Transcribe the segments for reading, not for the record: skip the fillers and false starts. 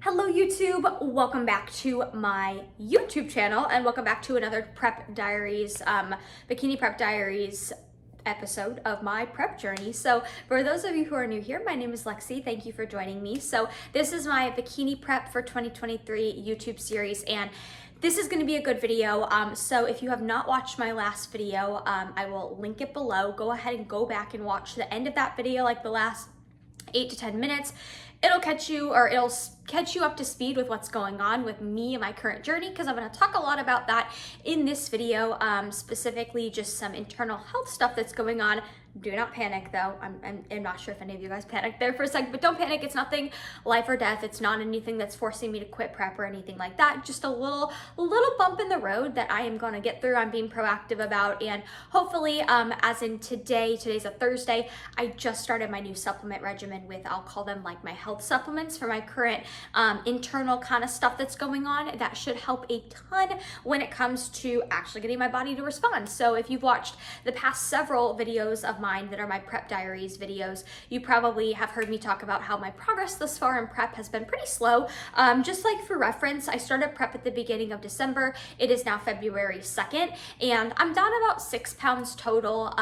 Hello YouTube, welcome back to my YouTube channel and welcome back to another prep diaries, bikini prep diaries episode of my prep journey. So for those of you who are new here, my name is Lexi. Thank you for joining me. So this is my bikini prep for 2023 YouTube series, and this is going to be a good video. So if you have not watched my last video, I will link it below. Go ahead and go back and watch the end of that video, like the last 8 to 10 minutes. It'll catch you up to speed with what's going on with me and my current journey, because I'm going to talk a lot about that in this video, specifically just some internal health stuff that's going on. Do not panic though. I'm not sure if any of you guys panicked there for a second, but don't panic. It's nothing life or death. It's not anything that's forcing me to quit prep or anything like that. Just a little bump in the road that I am going to get through. I'm being proactive about, and hopefully, as in today's a Thursday, I just started my new supplement regimen with, I'll call them like my health supplements for my current internal kind of stuff that's going on. That should help a ton when it comes to actually getting my body to respond. So if you've watched the past several videos of mine that are my prep diaries videos, you probably have heard me talk about how my progress thus far in prep has been pretty slow. Just like for reference, I started prep at the beginning of December. It is now February 2nd, and I'm down about 6 pounds total,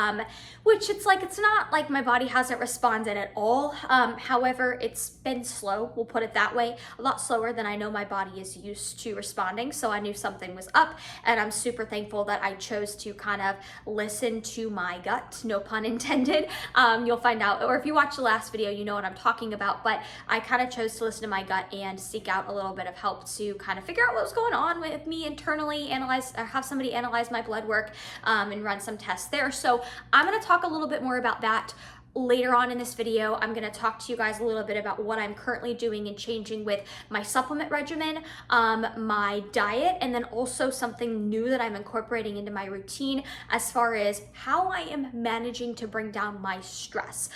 which it's not like my body hasn't responded at all. However, it's been slow, we'll put it that way, a lot slower than I know my body is used to responding. So I knew something was up, and I'm super thankful that I chose to kind of listen to my gut, no pun intended. You'll find out, or if you watch the last video, you know what I'm talking about, but I kind of chose to listen to my gut and seek out a little bit of help to kind of figure out what was going on with me internally, have somebody analyze my blood work, and run some tests there. So I'm going to talk a little bit more about that later on in this video. I'm going to talk to you guys a little bit about what I'm currently doing and changing with my supplement regimen, my diet, and then also something new that I'm incorporating into my routine as far as how I am managing to bring down my stress.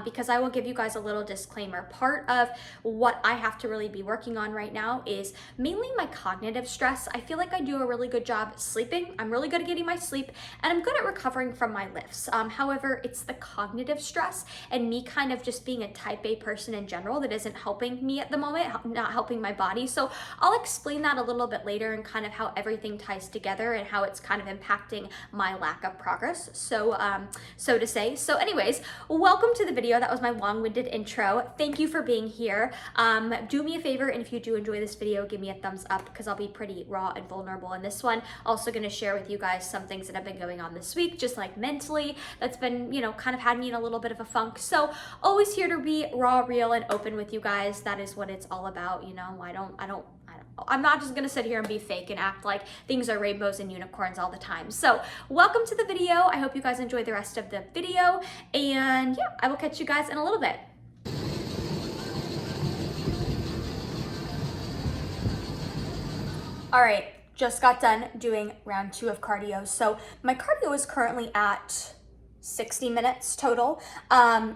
Because I will give you guys a little disclaimer. Part of what I have to really be working on right now is mainly my cognitive stress. I feel like I do a really good job sleeping. I'm really good at getting my sleep, and I'm good at recovering from my lifts. However, it's the cognitive stress and me kind of just being a type A person in general that isn't helping me at the moment, not helping my body. So I'll explain that a little bit later and kind of how everything ties together and how it's kind of impacting my lack of progress, so to say. So anyways, welcome to the video. That was my long-winded intro. Thank you for being here. Do me a favor, and if you do enjoy this video, give me a thumbs up, because I'll be pretty raw and vulnerable in this one. Also going to share with you guys some things that have been going on this week, just like mentally, that's been, kind of had me in a little bit of a funk. So always here to be raw, real, and open with you guys. That is what it's all about. I'm not just gonna sit here and be fake and act like things are rainbows and unicorns all the time. So welcome to the video. I hope you guys enjoy the rest of the video, and yeah, I will catch you guys in a little bit. All right, just got done doing round 2 of cardio. So my cardio is currently at 60 minutes total.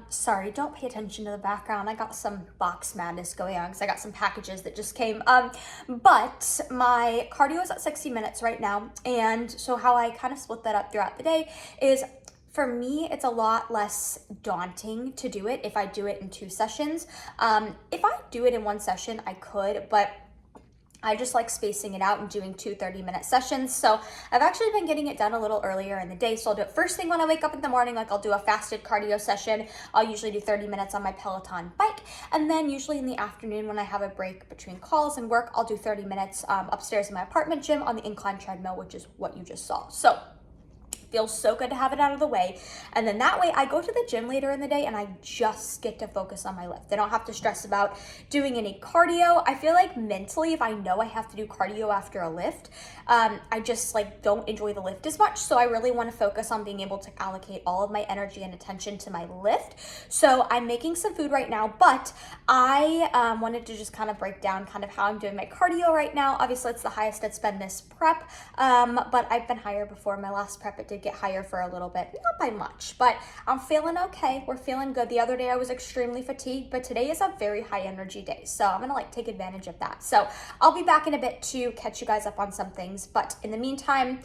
Sorry, don't pay attention to the background. I got some box madness going on because I got some packages that just came. But my cardio is at 60 minutes right now. And so how I kind of split that up throughout the day is, for me, it's a lot less daunting to do it if I do it in 2 sessions. If I do it in 1 session, I could, but I just like spacing it out and doing 2 30-minute sessions. So I've actually been getting it done a little earlier in the day. So I'll do it first thing when I wake up in the morning. Like, I'll do a fasted cardio session. I'll usually do 30 minutes on my Peloton bike. And then usually in the afternoon, when I have a break between calls and work, I'll do 30 minutes upstairs in my apartment gym on the incline treadmill, which is what you just saw. So feels so good to have it out of the way. And then that way I go to the gym later in the day and I just get to focus on my lift. I don't have to stress about doing any cardio. I feel like mentally, if I know I have to do cardio after a lift, I just don't enjoy the lift as much. So I really want to focus on being able to allocate all of my energy and attention to my lift. So I'm making some food right now, but I wanted to just kind of break down kind of how I'm doing my cardio right now. Obviously it's the highest it's been this prep, but I've been higher before. My last prep, it did get higher for a little bit, not by much, but I'm feeling okay. We're feeling good. The other day I was extremely fatigued, but today is a very high energy day, so I'm gonna take advantage of that. So I'll be back in a bit to catch you guys up on some things, but in the meantime,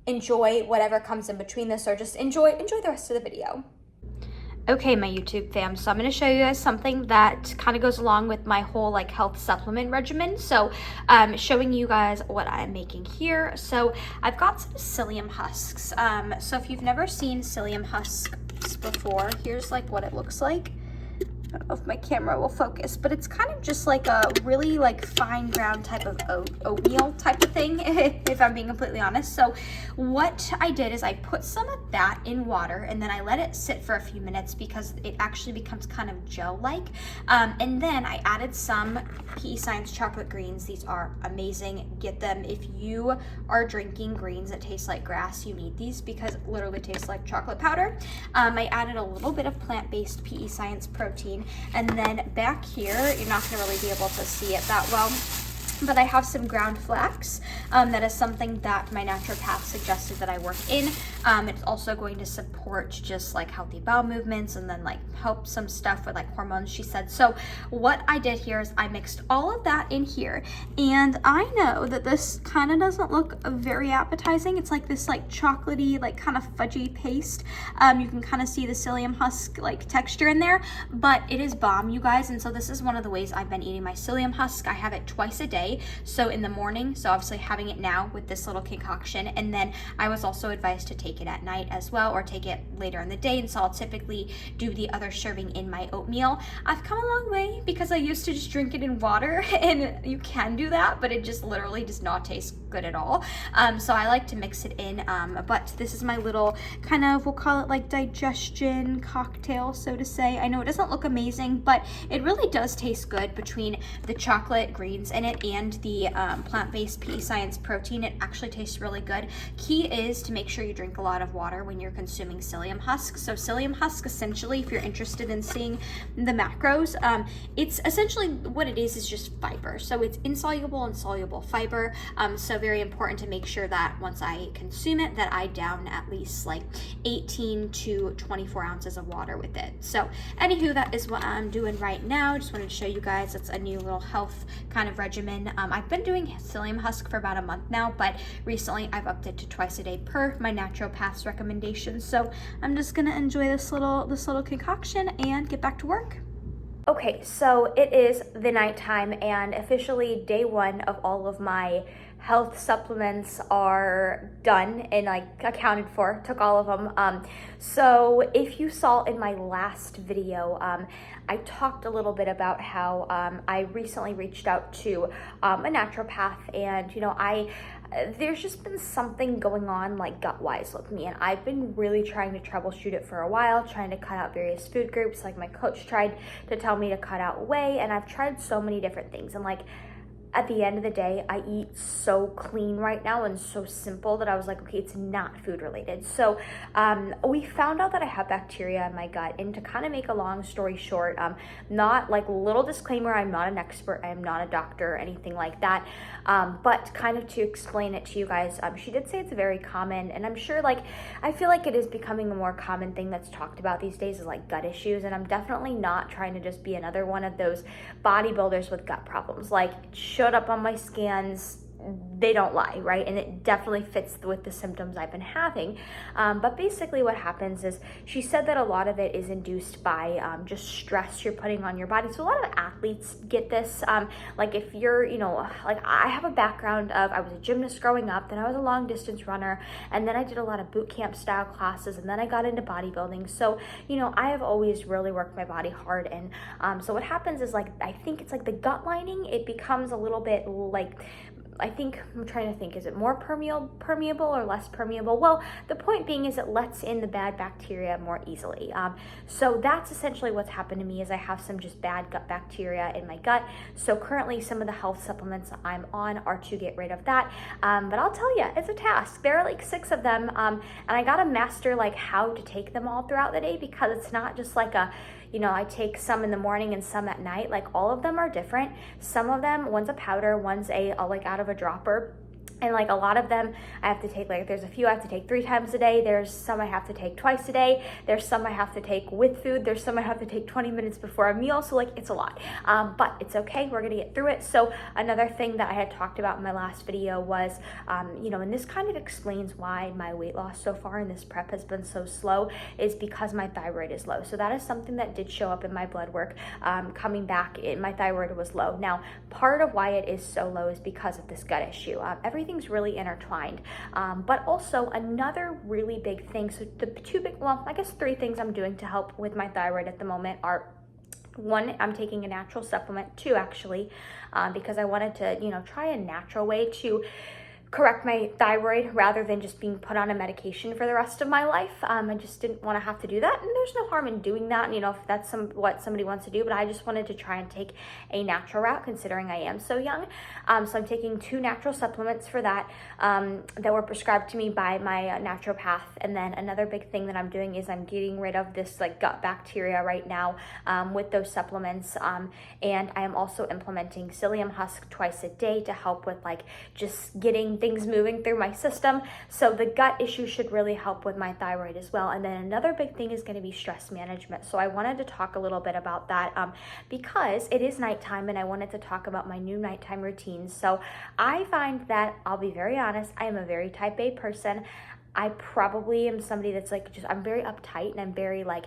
enjoy whatever comes in between this, or just enjoy the rest of the video. Okay, my YouTube fam, so I'm going to show you guys something that kind of goes along with my whole like health supplement regimen. So showing you guys what I'm making here. So I've got some psyllium husks. So if you've never seen psyllium husks before, here's like what it looks like. I don't know if my camera will focus, but it's kind of just like a really like fine ground type of oatmeal type of thing, if I'm being completely honest. So what I did is I put some of that in water and then I let it sit for a few minutes because it actually becomes kind of gel-like. And then I added some PESCIENCE chocolate greens. These are amazing. Get them. If you are drinking greens that taste like grass, you need these because it literally tastes like chocolate powder. I added a little bit of plant-based PESCIENCE protein. And then back here, you're not going to really be able to see it that well, but I have some ground flax. That is something that my naturopath suggested that I work in. It's also going to support just like healthy bowel movements and then like help some stuff with like hormones, she said. So what I did here is I mixed all of that in here, and I know that this kind of doesn't look very appetizing. It's like this like chocolatey, like kind of fudgy paste. You can kind of see the psyllium husk like texture in there, but it is bomb, you guys. And so this is one of the ways I've been eating my psyllium husk. I have it twice a day. So in the morning, so obviously having it now with this little concoction, and then I was also advised to take it at night as well, or take it later in the day. And so I'll typically do the other serving in my oatmeal. I've come a long way because I used to just drink it in water, and you can do that, but it just literally does not taste good at all. So I like to mix it in, but this is my little kind of, we'll call it like digestion cocktail, so to say. I know it doesn't look amazing, but it really does taste good between the chocolate greens in it and the plant-based PESCIENCE protein. It actually tastes really good. Key is to make sure you drink a lot of water when you're consuming psyllium husks. So psyllium husk, essentially, if you're interested in seeing the macros, it's essentially what it is just fiber. So it's insoluble and soluble fiber. So very important to make sure that once I consume it, that I down at least like 18 to 24 ounces of water with it. So anywho, that is what I'm doing right now. Just wanted to show you guys it's a new little health kind of regimen. I've been doing psyllium husk for about a month now, but recently I've upped it to twice a day per my naturopath's recommendations. So I'm just gonna enjoy this little concoction and get back to work. Okay, so it is the nighttime and officially day one of all of my health supplements are done and like accounted for, took all of them. So if you saw in my last video, I talked a little bit about how I recently reached out to a naturopath, and you know, there's just been something going on like gut-wise with me, and I've been really trying to troubleshoot it for a while, trying to cut out various food groups. Like my coach tried to tell me to cut out whey, and I've tried so many different things, and like at the end of the day, I eat so clean right now and so simple that I was like, okay, it's not food related. So we found out that I have bacteria in my gut, and to kind of make a long story short, not like little disclaimer, I'm not an expert, I am not a doctor or anything like that, but kind of to explain it to you guys, she did say it's very common, and I'm sure like, I feel like it is becoming a more common thing that's talked about these days is like gut issues, and I'm definitely not trying to just be another one of those bodybuilders with gut problems. Like, showed up on my scans, they don't lie, right? And it definitely fits with the symptoms I've been having. But basically what happens is, she said that a lot of it is induced by just stress you're putting on your body. So a lot of athletes get this. Like if you're, you know, like I have a background of, I was a gymnast growing up, then I was a long distance runner, and then I did a lot of boot camp style classes, and then I got into bodybuilding. So, you know, I have always really worked my body hard. And so what happens is like, I think it's like the gut lining, it becomes a little bit like, I think, I'm trying to think, is it more permeable or less permeable? Well, the point being is it lets in the bad bacteria more easily. So that's essentially what's happened to me, is I have some just bad gut bacteria in my gut. So currently some of the health supplements I'm on are to get rid of that. But I'll tell you, it's a task. There are like 6 of them, and I gotta master like how to take them all throughout the day, because it's not just like a, you know, I take some in the morning and some at night. Like all of them are different. Some of them, one's a powder, one's a like out of a dropper. And like a lot of them I have to take, like there's a few I have to take 3 times a day. There's some I have to take twice a day. There's some I have to take with food. There's some I have to take 20 minutes before a meal. So like it's a lot, but it's okay. We're gonna get through it. So another thing that I had talked about in my last video was, you know, and this kind of explains why my weight loss so far in this prep has been so slow, is because my thyroid is low. So that is something that did show up in my blood work. Coming back, my thyroid was low. Now, part of why it is so low is because of this gut issue. Everything's really intertwined, but also another really big thing. So the 2 big, well, I guess 3 things I'm doing to help with my thyroid at the moment are: 1, I'm taking a natural supplement. 2, actually, because I wanted to, you know, try a natural way to correct my thyroid rather than just being put on a medication for the rest of my life. I just didn't want to have to do that, and there's no harm in doing that, you know, if that's what somebody wants to do, but I just wanted to try and take a natural route considering I am so young. So I'm taking 2 natural supplements for that, that were prescribed to me by my naturopath. And then another big thing that I'm doing is I'm getting rid of this like gut bacteria right now, with those supplements, and I am also implementing psyllium husk twice a day to help with like just getting things moving through my system. So the gut issue should really help with my thyroid as well. And then another big thing is going to be stress management. So I wanted to talk a little bit about that, because it is nighttime, and I wanted to talk about my new nighttime routines. So I find that, I'll be very honest, I am a very type A person. I probably am somebody that's like, I'm very uptight, and I'm very like,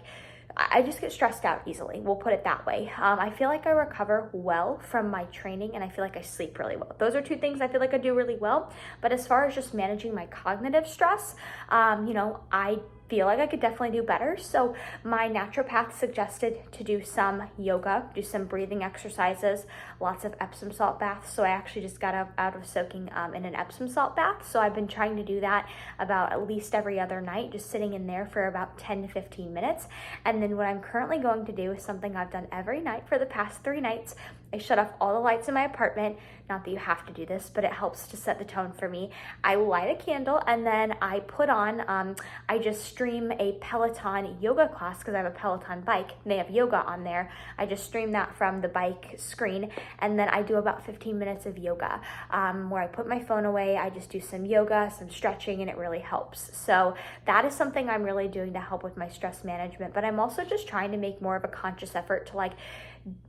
I just get stressed out easily. We'll put it that way. I feel like I recover well from my training, and I feel like I sleep really well. Those are 2 things I feel like I do really well. But as far as just managing my cognitive stress, you know, I feel like I could definitely do better. So my naturopath suggested to do some yoga, do some breathing exercises, lots of Epsom salt baths. So I actually just got out of soaking in an Epsom salt bath. So I've been trying to do that about at least every other night, just sitting in there for about 10 to 15 minutes. And then what I'm currently going to do is something I've done every night for the past 3 nights. I shut off all the lights in my apartment. Not that you have to do this, but it helps to set the tone for me. I light a candle, and then I put on, I just stream a Peloton yoga class because I have a Peloton bike. They have yoga on there. I just stream that from the bike screen, and then I do about 15 minutes of yoga, where I put my phone away. I just do some yoga, some stretching, and it really helps. So that is something I'm really doing to help with my stress management. But I'm also just trying to make more of a conscious effort to like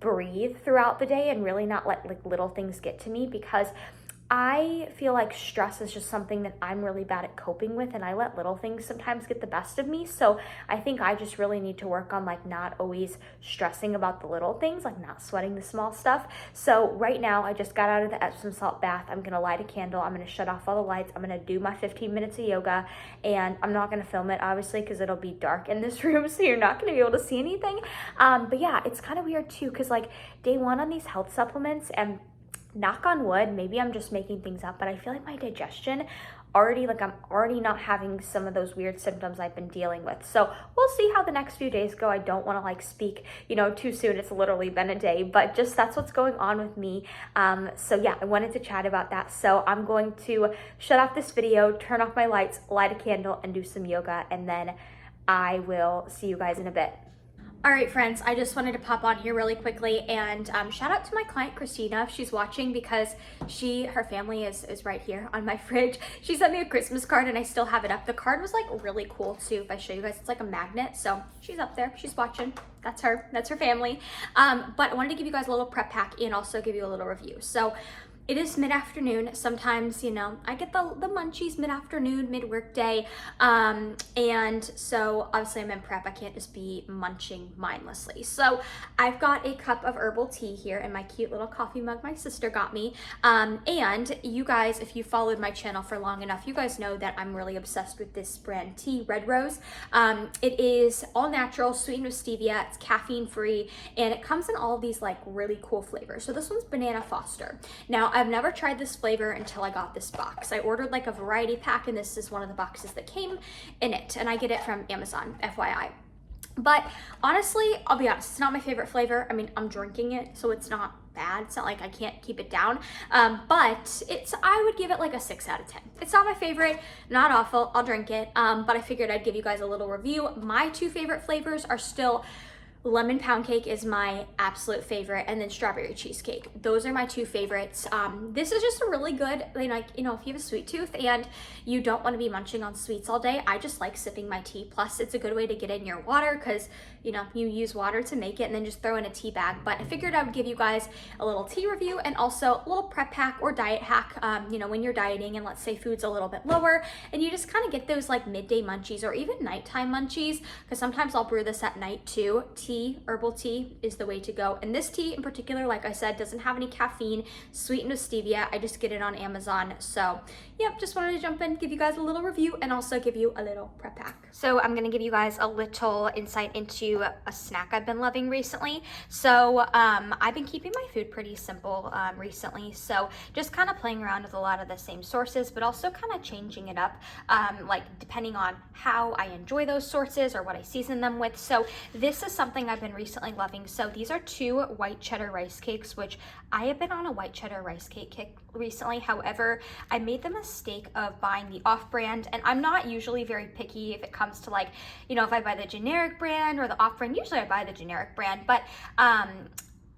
breathe throughout the day and really not let like little things get to me, because I feel like stress is just something that I'm really bad at coping with, and I let little things sometimes get the best of me. So I think I just really need to work on like not always stressing about the little things, like not sweating the small stuff. So right now I just got out of the Epsom salt bath. I'm gonna light a candle. I'm gonna shut off all the lights. I'm gonna do my 15 minutes of yoga, and I'm not gonna film it obviously because it'll be dark in this room, so you're not gonna be able to see anything. But yeah, it's kind of weird too, because like day 1 on these health supplements, and knock on wood, maybe I'm just making things up, but I feel like my digestion already, like I'm already not having some of those weird symptoms I've been dealing with. So we'll see how the next few days go. I don't want to like speak, you know, too soon. It's literally been a day, but just that's what's going on with me. So yeah, I wanted to chat about that. So I'm going to shut off this video, turn off my lights, light a candle, and do some yoga, and then I will see you guys in a bit. All right, friends, I just wanted to pop on here really quickly and shout out to my client, Christina, if she's watching, because her family is right here on my fridge. She sent me a Christmas card, and I still have it up. The card was like really cool too. If I show you guys, it's like a magnet. So she's up there, she's watching. That's her family. But I wanted to give you guys a little prep pack and also give you a little review. So it is mid-afternoon. Sometimes, you know, I get the munchies mid-afternoon, mid-work day. And so obviously I'm in prep. I can't just be munching mindlessly. So I've got a cup of herbal tea here in my cute little coffee mug my sister got me. And you guys, if you followed my channel for long enough, you guys know that I'm really obsessed with this brand tea, Red Rose. It is all natural, sweetened with stevia. It's caffeine free, and it comes in all these like really cool flavors. So this one's Banana Foster. Now, I've never tried this flavor until I got this box. I ordered like a variety pack, and this is one of the boxes that came in it, and I get it from Amazon, FYI. But honestly, I'll be honest, it's not my favorite flavor. I mean, I'm drinking it, so it's not bad. It's not like I can't keep it down, but I would give it like a 6 out of 10. It's not my favorite, not awful. I'll drink it, but I figured I'd give you guys a little review. My 2 favorite flavors are still Lemon pound cake is my absolute favorite, and then strawberry cheesecake. Those are my two favorites. This is just a really good, like, you know, if you have a sweet tooth and you don't want to be munching on sweets all day, I just like sipping my tea. Plus, it's a good way to get in your water because, you know, you use water to make it and then just throw in a tea bag. But I figured I would give you guys a little tea review and also a little prep hack or diet hack, you know, when you're dieting and let's say food's a little bit lower and you just kind of get those like midday munchies or even nighttime munchies, because sometimes I'll brew this at night too. Herbal tea is the way to go. And this tea in particular, like I said, doesn't have any caffeine, sweetened with stevia. I just get it on Amazon. So yep, just wanted to jump in, give you guys a little review and also give you a little prep hack. So I'm gonna give you guys a little insight into a snack I've been loving recently. So I've been keeping my food pretty simple recently. So just kind of playing around with a lot of the same sources, but also kind of changing it up, like depending on how I enjoy those sources or what I season them with. So this is something I've been recently loving. So these are 2 white cheddar rice cakes, which I have been on a white cheddar rice cake kick recently. However, I made the mistake of buying the off-brand, and I'm not usually very picky if it comes to, like, you know, if I buy the generic brand or the off-brand. Usually I buy the generic brand, but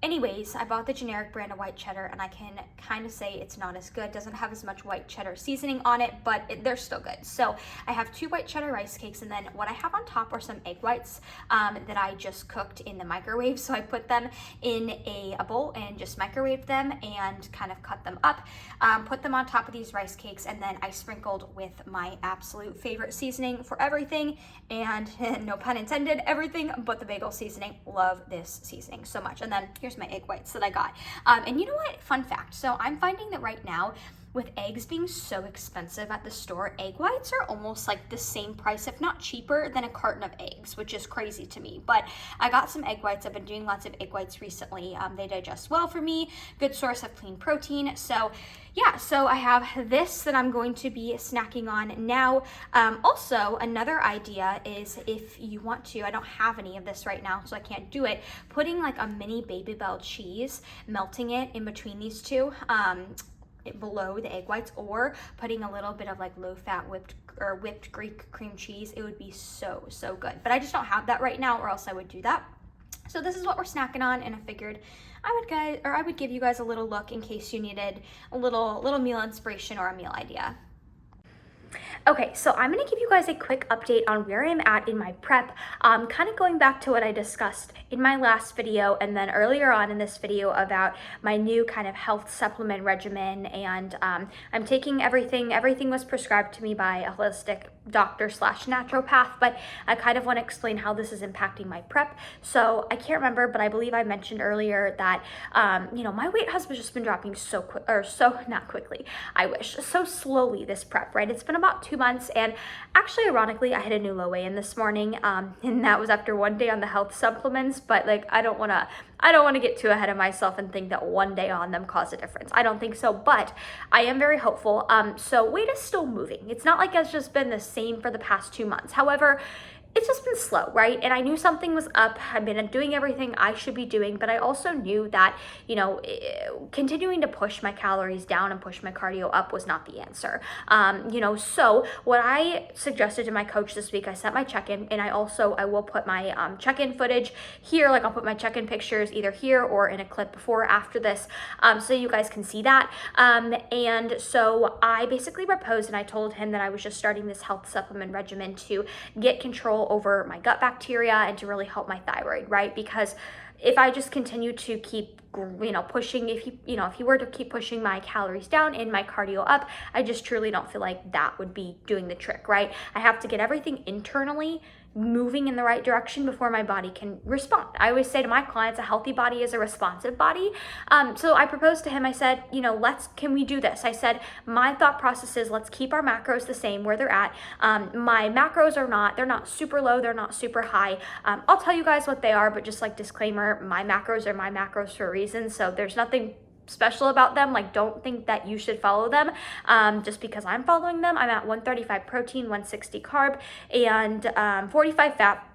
anyways, I bought the generic brand of white cheddar, and I can kind of say it's not as good. It doesn't have as much white cheddar seasoning on it, but they're still good. So I have 2 white cheddar rice cakes, and then what I have on top are some egg whites that I just cooked in the microwave. So I put them in a bowl and just microwaved them and kind of cut them up, put them on top of these rice cakes, and then I sprinkled with my absolute favorite seasoning for everything, and no pun intended, everything but the bagel seasoning. Love this seasoning so much. And then here's my egg whites that I got. And you know what? Fun fact. So I'm finding that right now, with eggs being so expensive at the store, egg whites are almost like the same price, if not cheaper, than a carton of eggs, which is crazy to me. But I got some egg whites. I've been doing lots of egg whites recently. They digest well for me. Good source of clean protein. So yeah, so I have this that I'm going to be snacking on now. Also, another idea is if you want to, I don't have any of this right now, so I can't do it, putting like a mini Baby Bell cheese, melting it in between these two, below the egg whites, or putting a little bit of like low-fat whipped Greek cream cheese. It would be so good, but I just don't have that right now, or else I would do that. So this is what we're snacking on, and I figured I would give you guys a little look in case you needed a little meal inspiration or a meal idea. Okay, so I'm gonna give you guys a quick update on where I'm at in my prep, kind of going back to what I discussed in my last video and then earlier on in this video about my new kind of health supplement regimen, and I'm taking everything was prescribed to me by a holistic doctor / naturopath, but I kind of want to explain how this is impacting my prep. So I can't remember, but I believe I mentioned earlier that, you know, my weight has just been dropping so slowly this prep, right? It's been about 2 months, and actually, ironically, I hit a new low weigh-in this morning, and that was after 1 day on the health supplements, but like, I don't want to get too ahead of myself and think that 1 day on them caused a difference. I don't think so, but I am very hopeful. So weight is still moving. It's not like it's just been the same for the past 2 months. However, it's just been slow, right? And I knew something was up. I've been doing everything I should be doing, but I also knew that, you know, continuing to push my calories down and push my cardio up was not the answer. You know, so what I suggested to my coach this week, I set my check-in, and I will put my check-in footage here. Like, I'll put my check-in pictures either here or in a clip before or after this, so you guys can see that. And so I basically proposed, and I told him that I was just starting this health supplement regimen to get control over my gut bacteria and to really help my thyroid, right? Because if I just continue to keep, you know, pushing, if he were to keep pushing my calories down and my cardio up, I just truly don't feel like that would be doing the trick, right? I have to get everything internally moving in the right direction before my body can respond. I always say to my clients, a healthy body is a responsive body. So I proposed to him, I said, you know, can we do this? I said, my thought process is, let's keep our macros the same where they're at. My macros they're not super low, they're not super high. I'll tell you guys what they are, but just like disclaimer, my macros are my macros for a reason. So there's nothing special about them. Like, don't think that you should follow them just because I'm following them. I'm at 135 protein, 160 carb, and 45 fat,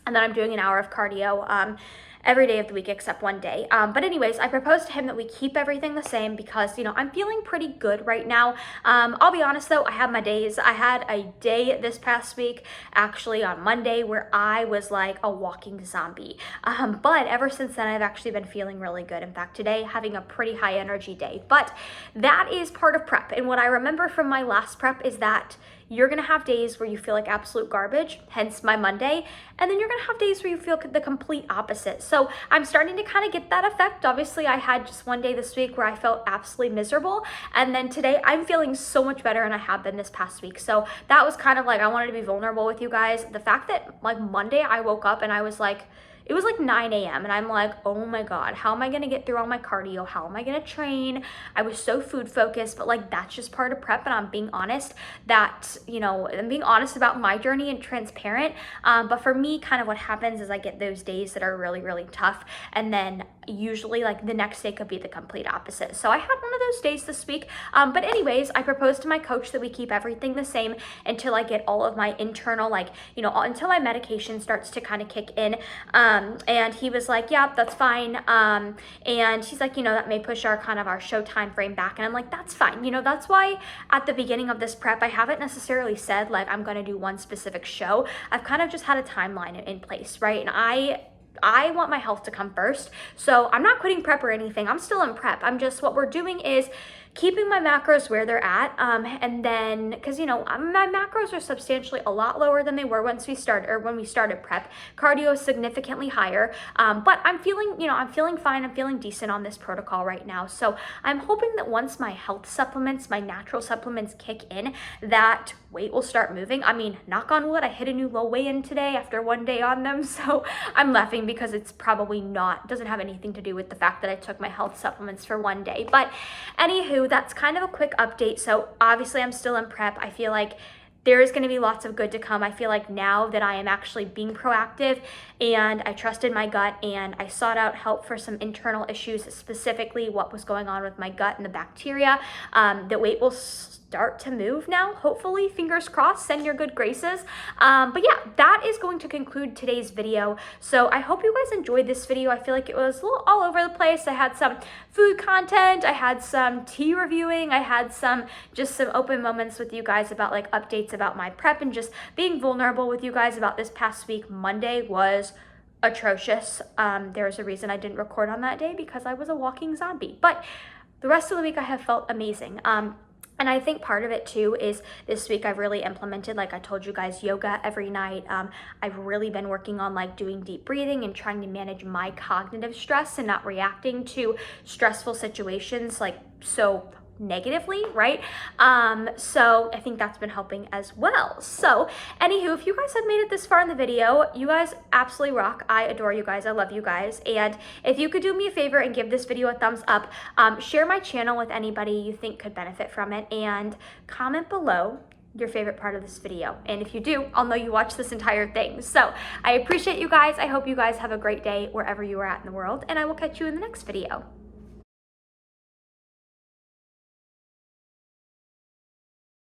and then I'm doing an hour of cardio. every day of the week except one day. But anyways, I proposed to him that we keep everything the same because, you know, I'm feeling pretty good right now. I'll be honest though, I have my days. I had a day this past week, actually on Monday, where I was like a walking zombie. But ever since then, I've actually been feeling really good. In fact, today having a pretty high energy day. But that is part of prep. And what I remember from my last prep is that you're gonna have days where you feel like absolute garbage, hence my Monday, and then you're gonna have days where you feel the complete opposite. So I'm starting to kind of get that effect. Obviously, I had just one day this week where I felt absolutely miserable, and then today I'm feeling so much better, and I have been this past week. So that was kind of like, I wanted to be vulnerable with you guys. The fact that like Monday I woke up and I was like, it was like 9 a.m. and I'm like, oh my God, how am I gonna get through all my cardio? How am I gonna train? I was so food focused, but like that's just part of prep, and I'm being honest that, you know, I'm being honest about my journey and transparent. But for me, kind of what happens is I get those days that are really, really tough, and then usually like the next day could be the complete opposite. So I had one of those days this week. But anyways, I proposed to my coach that we keep everything the same until I get all of my internal, like, you know, until my medication starts to kind of kick in. And he was like, yeah, that's fine. And he's like, you know, that may push our kind of our show time frame back. And I'm like, that's fine. You know, that's why at the beginning of this prep, I haven't necessarily said like, I'm going to do one specific show. I've kind of just had a timeline in place, right? And I want my health to come first. So I'm not quitting prep or anything. I'm still in prep. I'm just, what we're doing is keeping my macros where they're at. And then, because, you know, my macros are substantially a lot lower than they were when we started prep. Cardio is significantly higher. But I'm feeling, you know, I'm feeling fine. I'm feeling decent on this protocol right now. So I'm hoping that once my health supplements, my natural supplements kick in, that weight will start moving. I mean, knock on wood, I hit a new low weigh-in today after one day on them. So I'm laughing because it's probably doesn't have anything to do with the fact that I took my health supplements for one day. But anywho, that's kind of a quick update. So obviously I'm still in prep. I feel like there is going to be lots of good to come. I feel like now that I am actually being proactive and I trusted my gut and I sought out help for some internal issues, specifically what was going on with my gut and the bacteria, the weight will start to move now, hopefully, fingers crossed, send your good graces. But yeah, that is going to conclude today's video. So I hope you guys enjoyed this video. I feel like it was a little all over the place. I had some food content, I had some tea reviewing, I had some open moments with you guys about like updates about my prep and just being vulnerable with you guys about this past week. Monday was atrocious. There's a reason I didn't record on that day, because I was a walking zombie. But the rest of the week I have felt amazing. And I think part of it too is this week I've really implemented, like I told you guys, yoga every night. I've really been working on like doing deep breathing and trying to manage my cognitive stress and not reacting to stressful situations like so negatively, right? So I think that's been helping as well. So anywho, if you guys have made it this far in the video, you guys absolutely rock. I adore you guys. I love you guys. And if you could do me a favor and give this video a thumbs up, share my channel with anybody you think could benefit from it, and comment below your favorite part of this video. And if you do, I'll know you watched this entire thing. So I appreciate you guys. I hope you guys have a great day wherever you are at in the world, and I will catch you in the next video.